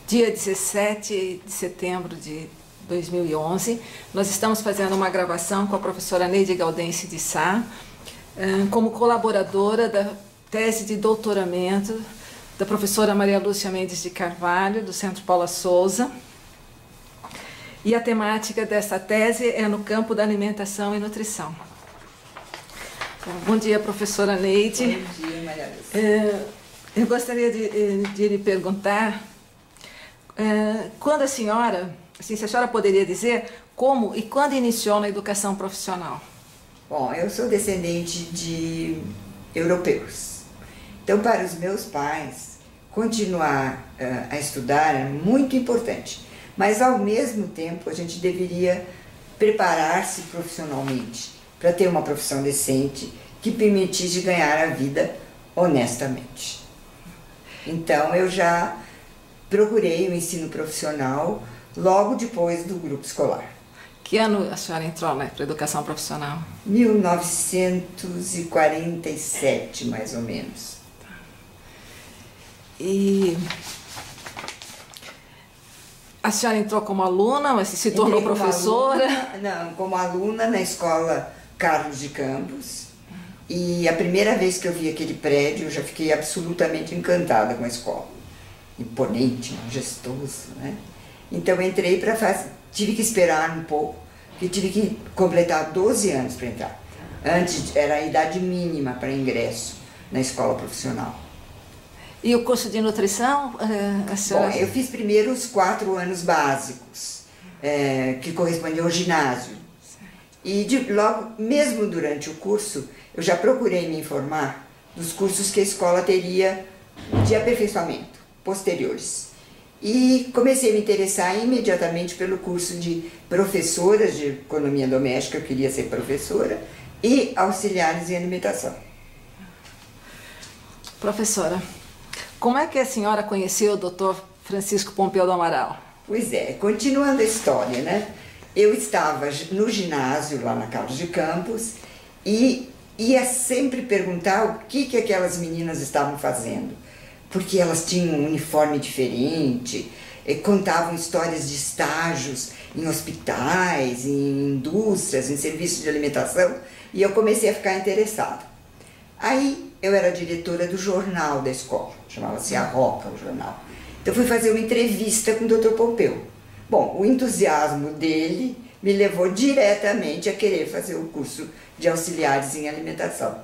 dia 17 de setembro de 2011, nós estamos fazendo uma gravação com a professora Neide Gaudense de Sá, como colaboradora da tese de doutoramento da professora Maria Lúcia Mendes de Carvalho, do Centro Paula Souza. E a temática dessa tese é no campo da alimentação e nutrição. Bom dia, professora Neide. Bom dia, Maria Lúcia. Eu gostaria de lhe perguntar, quando a senhora, assim, se a senhora poderia dizer como e quando iniciou na educação profissional? Bom, eu sou descendente de europeus. Então, para os meus pais, continuar a estudar é muito importante. Mas, ao mesmo tempo, a gente deveria preparar-se profissionalmente para ter uma profissão decente que permitisse ganhar a vida honestamente. Então, eu já procurei o ensino profissional logo depois do grupo escolar. Que ano a senhora entrou para a educação profissional? 1947, mais ou menos. E a senhora entrou como aluna, mas se tornou professora? Não, como aluna na escola Carlos de Campos. E a primeira vez que eu vi aquele prédio, eu já fiquei absolutamente encantada com a escola. Imponente, majestoso, né? Então entrei para fazer, tive que esperar um pouco, porque tive que completar 12 anos para entrar. Antes era a idade mínima para ingresso na escola profissional. E o curso de nutrição, a senhora... Bom, eu fiz primeiro os 4 anos básicos, que correspondiam ao ginásio. E logo, mesmo durante o curso, eu já procurei me informar dos cursos que a escola teria de aperfeiçoamento, posteriores. E comecei a me interessar imediatamente pelo curso de professoras de economia doméstica, eu queria ser professora, e auxiliares em alimentação. Professora, como é que a senhora conheceu o Dr. Francisco Pompeu do Amaral? Pois é, continuando a história, né? Eu estava no ginásio lá na Carlos de Campos e ia sempre perguntar o que aquelas meninas estavam fazendo, porque elas tinham um uniforme diferente, contavam histórias de estágios em hospitais, em indústrias, em serviços de alimentação, e eu comecei a ficar interessada. Aí eu era diretora do jornal da escola, chamava-se A Roca, o jornal. Então fui fazer uma entrevista com o Dr. Pompeu. Bom, o entusiasmo dele me levou diretamente a querer fazer o curso de auxiliares em alimentação.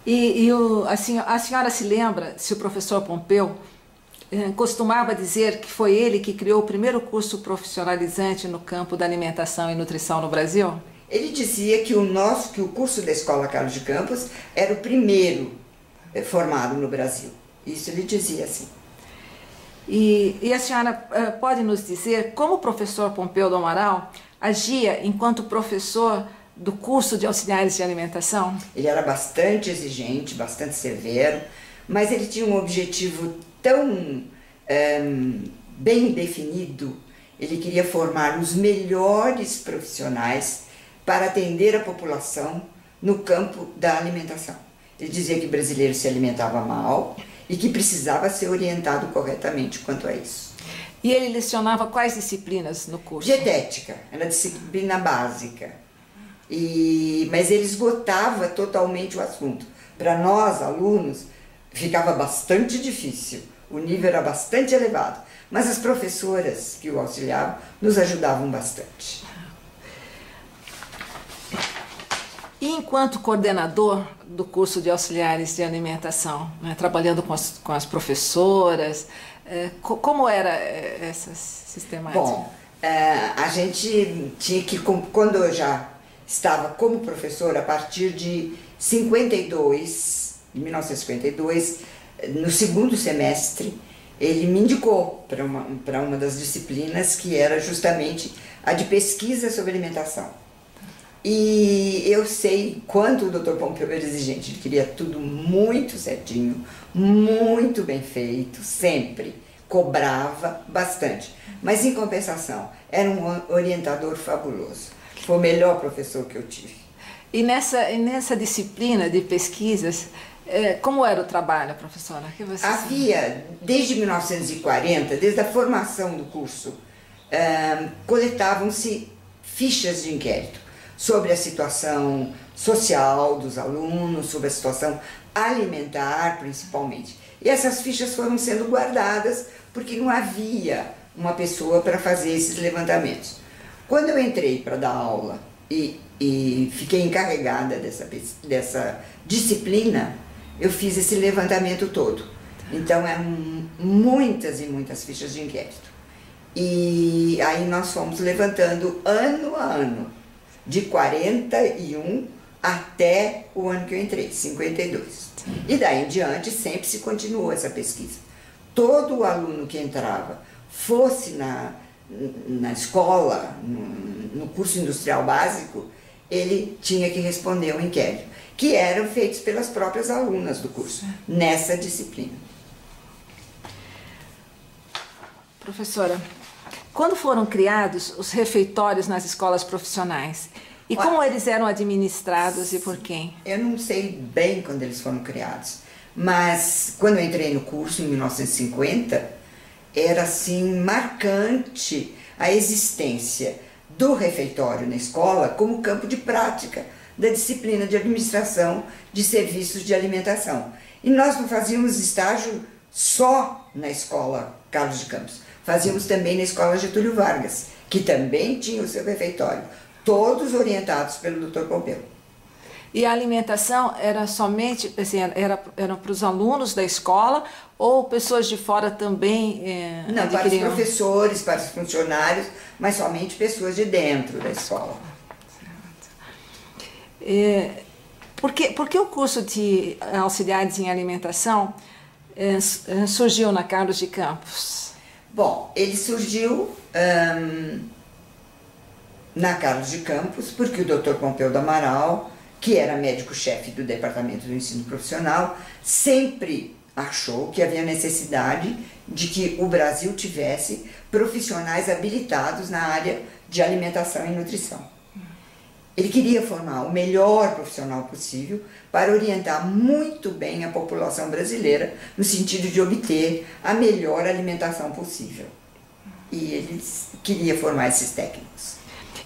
E a senhora se lembra se o professor Pompeu costumava dizer que foi ele que criou o primeiro curso profissionalizante no campo da alimentação e nutrição no Brasil? Ele dizia que o curso da Escola Carlos de Campos era o primeiro formado no Brasil. Isso ele dizia assim. E a senhora pode nos dizer como o professor Pompeu do Amaral agia enquanto professor do curso de auxiliares de alimentação? Ele era bastante exigente, bastante severo, mas ele tinha um objetivo tão bem definido. Ele queria formar os melhores profissionais para atender a população no campo da alimentação. Ele dizia que o brasileiro se alimentava mal e que precisava ser orientado corretamente quanto a isso. E ele lecionava quais disciplinas no curso? Dietética, era a disciplina básica. Mas ele esgotava totalmente o assunto. Para nós, alunos, ficava bastante difícil, o nível era bastante elevado, mas as professoras que o auxiliavam nos ajudavam bastante. E enquanto coordenador do curso de auxiliares de alimentação, né, trabalhando com as professoras, como era essa sistemática? Bom, a gente tinha que, quando eu já estava como professora, a partir de 1952, no segundo semestre, ele me indicou para uma das disciplinas que era justamente a de pesquisa sobre alimentação. E eu sei quanto o Dr. Pompeu era exigente, ele queria tudo muito certinho, muito bem feito, sempre, cobrava bastante. Mas em compensação, era um orientador fabuloso, foi o melhor professor que eu tive. E nessa disciplina de pesquisas, Como era o trabalho, professora? Que você Havia, desde 1940, desde a formação do curso, coletavam-se fichas de inquérito sobre a situação social dos alunos, sobre a situação alimentar, principalmente. E essas fichas foram sendo guardadas porque não havia uma pessoa para fazer esses levantamentos. Quando eu entrei para dar aula e fiquei encarregada dessa disciplina, eu fiz esse levantamento todo. Então eram muitas e muitas fichas de inquérito. E aí nós fomos levantando ano a ano, de 41 até o ano que eu entrei, 52. E daí em diante sempre se continuou essa pesquisa. Todo aluno que entrava, fosse na escola, no curso industrial básico, ele tinha que responder ao inquérito, que eram feitos pelas próprias alunas do curso, nessa disciplina. Professora, quando foram criados os refeitórios nas escolas profissionais? E como eles eram administrados e por quem? Eu não sei bem quando eles foram criados, mas quando eu entrei no curso, em 1950, era assim marcante a existência do refeitório na escola como campo de prática da disciplina de administração de serviços de alimentação. E nós não fazíamos estágio só na escola Carlos de Campos, fazíamos também na escola Getúlio Vargas, que também tinha o seu refeitório, todos orientados pelo Dr. Pompeu. E a alimentação era somente, assim, era para os alunos da escola ou pessoas de fora também Não, para os professores, para os funcionários, mas somente pessoas de dentro da escola. Por que o curso de auxiliares em alimentação surgiu na Carlos de Campos? Bom, ele surgiu na Carlos de Campos porque o Dr. Pompeu do Amaral, que era médico-chefe do Departamento do Ensino Profissional, sempre achou que havia necessidade de que o Brasil tivesse profissionais habilitados na área de alimentação e nutrição. Ele queria formar o melhor profissional possível para orientar muito bem a população brasileira no sentido de obter a melhor alimentação possível. E ele queria formar esses técnicos.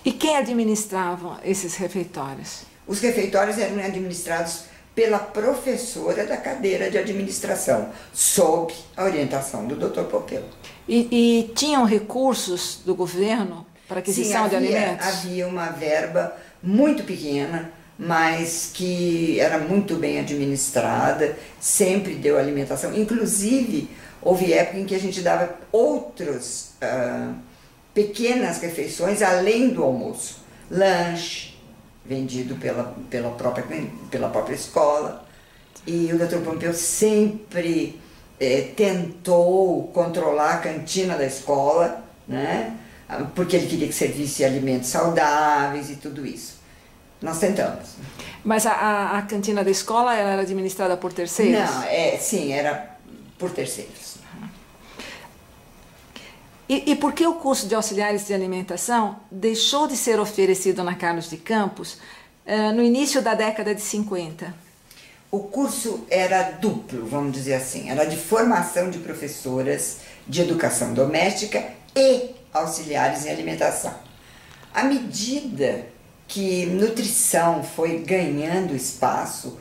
E quem administrava esses refeitórios? Os refeitórios eram administrados pela professora da cadeira de administração, sob a orientação do Dr. Pompeu. E tinham recursos do governo para aquisição de alimentos? Havia uma verba muito pequena, mas que era muito bem administrada, sempre deu alimentação. Inclusive, houve época em que a gente dava outras pequenas refeições além do almoço. Lanche, vendido pela própria escola. E o Dr. Pompeu sempre tentou controlar a cantina da escola, né? Porque ele queria que servisse alimentos saudáveis e tudo isso. Nós tentamos. Mas a cantina da escola ela era administrada por terceiros? Não, sim, era por terceiros. E por que o curso de auxiliares de alimentação deixou de ser oferecido na Carlos de Campos no início da década de 50? O curso era duplo, vamos dizer assim. Era de formação de professoras de educação doméstica e auxiliares em alimentação. À medida que nutrição foi ganhando espaço,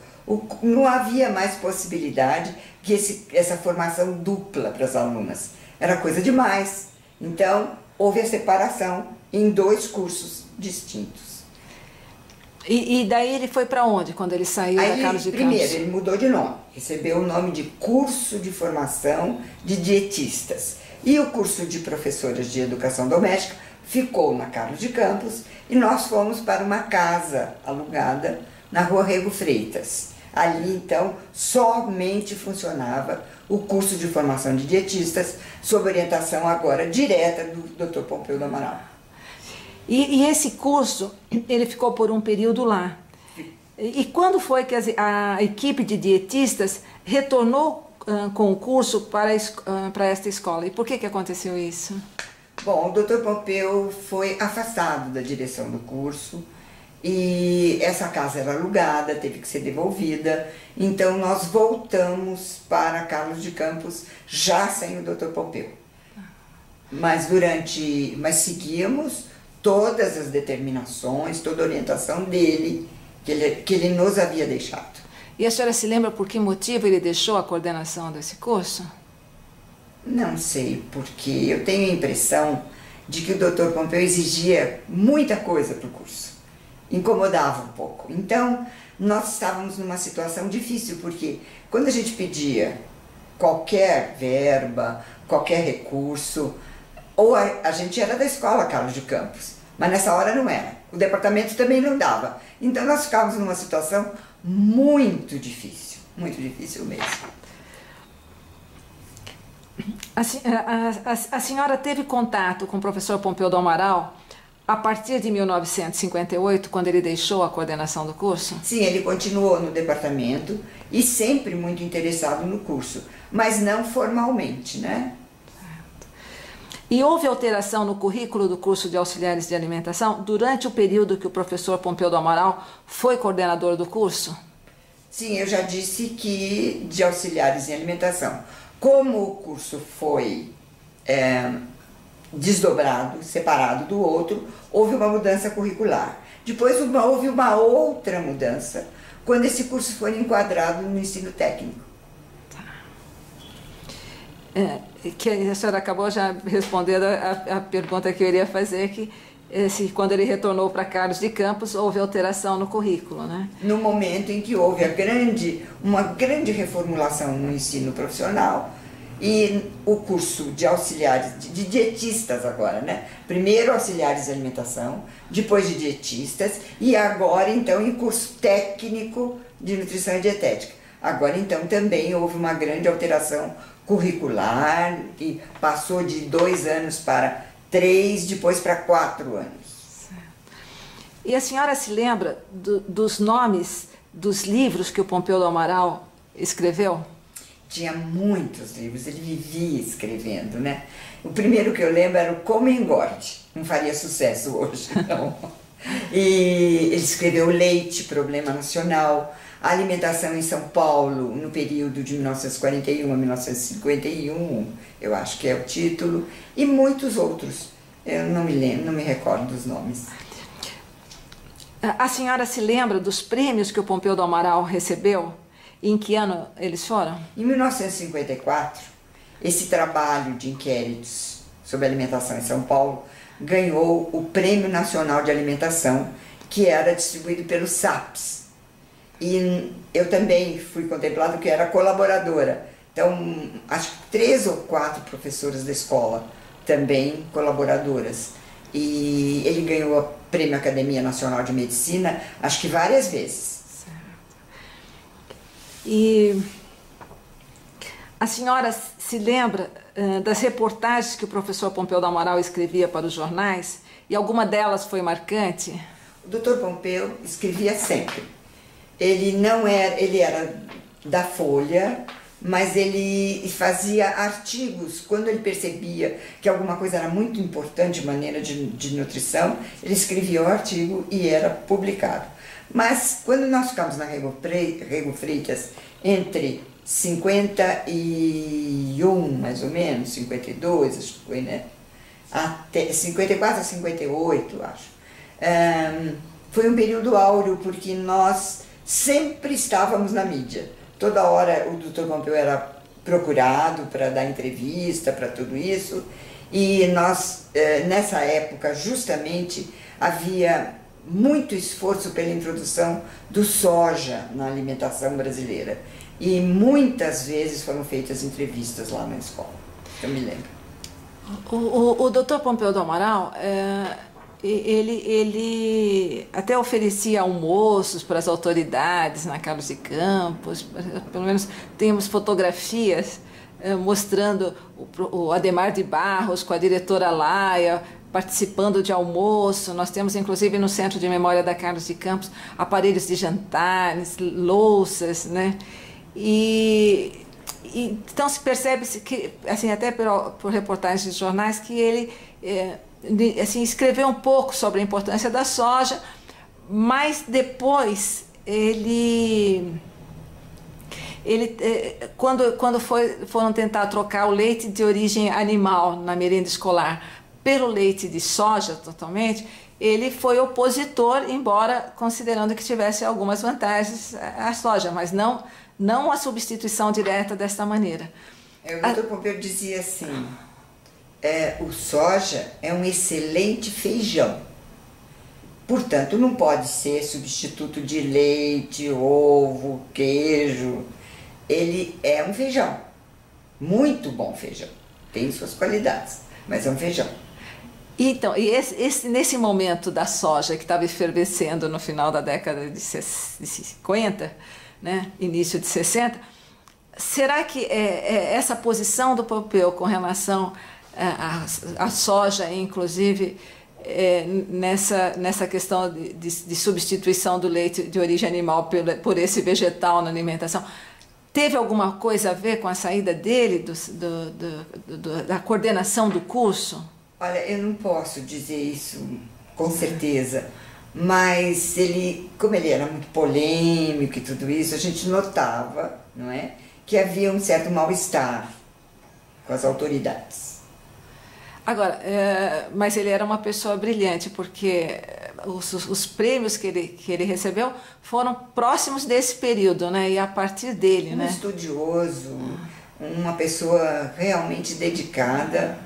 não havia mais possibilidade que essa formação dupla para as alunas. Era coisa demais. Então, houve a separação em 2 cursos distintos. E daí ele foi para onde, quando ele saiu da Carlos de Campos? Primeiro, ele mudou de nome. Recebeu o nome de Curso de Formação de Dietistas. E o curso de professoras de educação doméstica ficou na Carlos de Campos e nós fomos para uma casa alugada na Rua Rego Freitas. Ali, então, somente funcionava o curso de formação de dietistas, sob orientação agora direta do Dr. Pompeu do Amaral. E esse curso, ele ficou por um período lá. E quando foi que a equipe de dietistas retornou com o curso para esta escola? E por que aconteceu isso? Bom, o Dr. Pompeu foi afastado da direção do curso e essa casa era alugada, teve que ser devolvida, então nós voltamos para Carlos de Campos já sem o Dr. Pompeu. Mas seguíamos todas as determinações, toda a orientação dele, que ele nos havia deixado. E a senhora se lembra por que motivo ele deixou a coordenação desse curso? Não sei, porque eu tenho a impressão de que o Dr. Pompeu exigia muita coisa para o curso, incomodava um pouco. Então, nós estávamos numa situação difícil, porque quando a gente pedia qualquer verba, qualquer recurso, ou a gente era da escola Carlos de Campos, mas nessa hora não era. O departamento também não dava. Então, nós ficávamos numa situação muito difícil mesmo. A senhora teve contato com o professor Pompeu do Amaral a partir de 1958, quando ele deixou a coordenação do curso? Sim, ele continuou no departamento e sempre muito interessado no curso, mas não formalmente, né? Certo. E houve alteração no currículo do curso de auxiliares de alimentação durante o período que o professor Pompeu do Amaral foi coordenador do curso? Sim, eu já disse que de auxiliares em alimentação. Como o curso foi desdobrado, separado do outro, houve uma mudança curricular. Depois houve uma outra mudança, quando esse curso foi enquadrado no ensino técnico. Que a senhora acabou já respondendo a pergunta que eu iria fazer, que quando ele retornou para Carlos de Campos, houve alteração no currículo, né? No momento em que houve uma grande reformulação no ensino profissional e o curso de auxiliares, de dietistas agora, né? Primeiro auxiliares de alimentação, depois de dietistas e agora então em curso técnico de nutrição e dietética. Agora então também houve uma grande alteração curricular e passou de 2 anos para 3, depois para 4 anos. Certo. E a senhora se lembra dos nomes dos livros que o Pompeu do Amaral escreveu? Tinha muitos livros, ele vivia escrevendo, né? O primeiro que eu lembro era o Como Engorde, não faria sucesso hoje, não. E ele escreveu Leite, Problema Nacional, a Alimentação em São Paulo, no período de 1941 a 1951, eu acho que é o título, e muitos outros. Eu não me lembro, não me recordo dos nomes. A senhora se lembra dos prêmios que o Pompeu do Amaral recebeu? E em que ano eles foram? Em 1954, esse trabalho de inquéritos sobre alimentação em São Paulo ganhou o Prêmio Nacional de Alimentação, que era distribuído pelo SAPS. E eu também fui contemplada que era colaboradora. Então, acho que 3 ou 4 professoras da escola também colaboradoras. E ele ganhou o Prêmio Academia Nacional de Medicina, acho que várias vezes. Certo. E a senhora se lembra das reportagens que o professor Pompeu do Amaral escrevia para os jornais? E alguma delas foi marcante? O Dr. Pompeu escrevia sempre. Ele era da Folha, mas ele fazia artigos. Quando ele percebia que alguma coisa era muito importante de maneira de nutrição, ele escrevia o artigo e era publicado. Mas quando nós ficamos na Rego Freitas, entre 51, mais ou menos, 52, acho que foi, né? Até 54 a 58, acho. Foi um período áureo, porque nós sempre estávamos na mídia. Toda hora o Dr. Pompeu era procurado para dar entrevista, para tudo isso. E nós, nessa época, justamente, havia muito esforço pela introdução do soja na alimentação brasileira. E muitas vezes foram feitas entrevistas lá na escola, eu me lembro. O Dr. Pompeu do Amaral, ele até oferecia almoços para as autoridades na Carlos de Campos. Pelo menos temos fotografias mostrando o Adhemar de Barros com a diretora Laia participando de almoço. Nós temos inclusive no Centro de Memória da Carlos de Campos aparelhos de jantares, louças, né? E então se percebe que, assim, até por reportagens de jornais, que ele assim, escreveu um pouco sobre a importância da soja, mas depois quando foram tentar trocar o leite de origem animal na merenda escolar pelo leite de soja totalmente, ele foi opositor, embora considerando que tivesse algumas vantagens a soja, mas não a substituição direta desta maneira. O doutor Pompeu dizia assim, o soja é um excelente feijão, portanto não pode ser substituto de leite, ovo, queijo. Ele é um feijão, muito bom feijão, tem suas qualidades, mas é um feijão. Então, nesse momento da soja que estava efervescendo no final da década de 50, né, início de 60, será que essa posição do Pompeu com relação à soja, inclusive nessa questão de substituição do leite de origem animal por esse vegetal na alimentação, teve alguma coisa a ver com a saída dele da coordenação do curso? Olha, eu não posso dizer isso com certeza, mas como ele era muito polêmico e tudo isso, a gente notava, não é, que havia um certo mal-estar com as autoridades. Agora, mas ele era uma pessoa brilhante, porque os prêmios que ele recebeu foram próximos desse período, né? E a partir dele, né? Estudioso, uma pessoa realmente dedicada,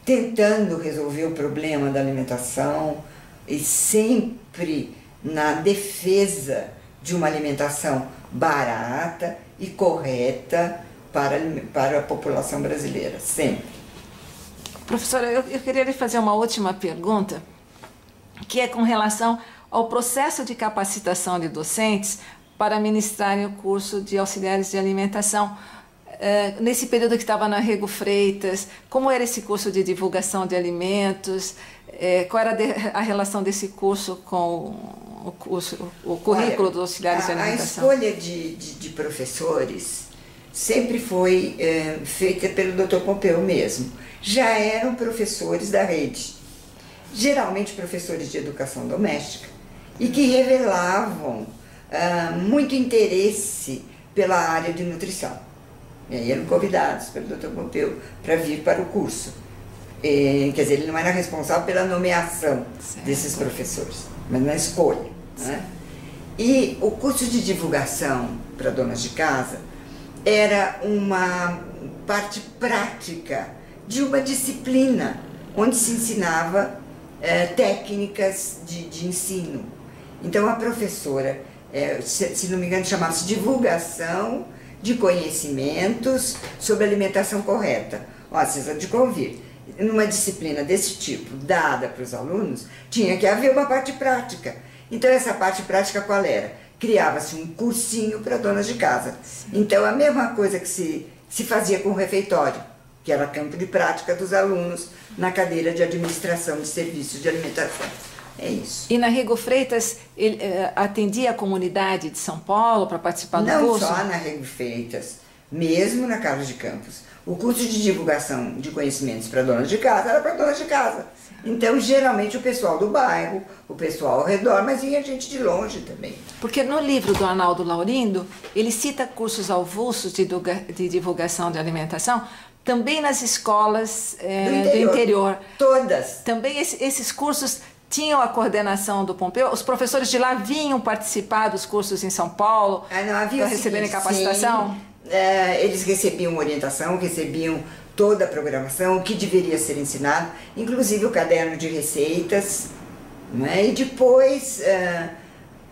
tentando resolver o problema da alimentação e sempre na defesa de uma alimentação barata e correta para a população brasileira, sempre. Professora, eu queria lhe fazer uma última pergunta, que é com relação ao processo de capacitação de docentes para ministrarem o curso de auxiliares de alimentação. Nesse período que estava na Rego Freitas, como era esse curso de divulgação de alimentos? Qual era a relação desse curso com o currículo dos auxiliares de alimentação? A escolha de professores sempre foi feita pelo Dr. Pompeu mesmo. Já eram professores da rede, geralmente professores de educação doméstica, e que revelavam muito interesse pela área de nutrição. E aí eram convidados pelo Dr. Pompeu para vir para o curso. Quer dizer, ele não era responsável pela nomeação desses professores, mas na escolha, né? E o curso de divulgação para donas de casa era uma parte prática de uma disciplina onde se ensinava técnicas de ensino. Então a professora, se não me engano, chamava-se divulgação de conhecimentos sobre alimentação correta. Vocês hão de convir. Numa disciplina desse tipo, dada para os alunos, tinha que haver uma parte prática. Então essa parte prática qual era? Criava-se um cursinho para donas de casa. Então a mesma coisa que se fazia com o refeitório, que era campo de prática dos alunos na cadeira de administração de serviços de alimentação. É isso. E na Rego Freitas, ele atendia a comunidade de São Paulo para participar do curso? Não só na Rego Freitas, mesmo na Carlos de Campos. O curso de divulgação de conhecimentos para donas de casa era para donas de casa. Então, geralmente, o pessoal do bairro, o pessoal ao redor, mas vinha gente de longe também. Porque no livro do Arnaldo Laurindo, ele cita cursos avulsos de divulgação de alimentação, também nas escolas do interior. Todas. Também esses cursos tinham a coordenação do Pompeu? Os professores de lá vinham participar dos cursos em São Paulo para receberem capacitação? Sim, eles recebiam orientação, recebiam toda a programação, o que deveria ser ensinado, inclusive o caderno de receitas, né? E depois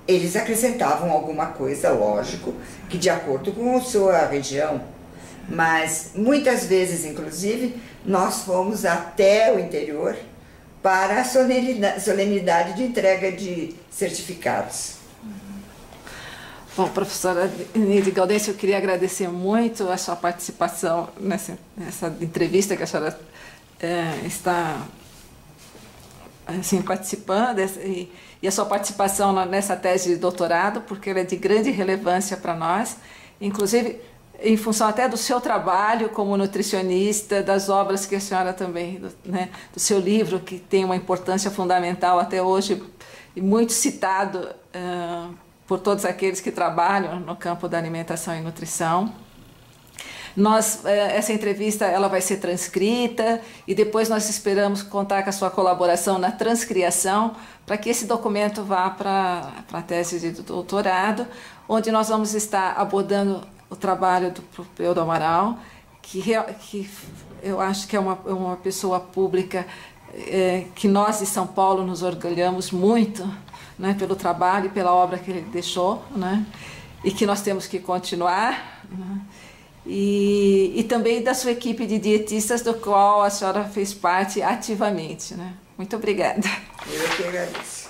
eles acrescentavam alguma coisa, lógico, que de acordo com a sua região. Mas muitas vezes, inclusive, nós fomos até o interior para a solenidade de entrega de certificados. Bom, professora Neide Gaudêncio, eu queria agradecer muito a sua participação nessa entrevista que a senhora está assim, participando, e a sua participação nessa tese de doutorado, porque ela é de grande relevância para nós, inclusive em função até do seu trabalho como nutricionista, das obras que a senhora também, né, do seu livro, que tem uma importância fundamental até hoje e muito citado por todos aqueles que trabalham no campo da alimentação e nutrição. Essa entrevista ela vai ser transcrita e depois nós esperamos contar com a sua colaboração na transcriação para que esse documento vá para a tese de doutorado, onde nós vamos estar abordando o trabalho do Peu do Amaral, que eu acho que é uma pessoa pública que nós de São Paulo nos orgulhamos muito, né, pelo trabalho e pela obra que ele deixou, né, e que nós temos que continuar, né. E também da sua equipe de dietistas, do qual a senhora fez parte ativamente, né? Muito obrigada. Eu que agradeço.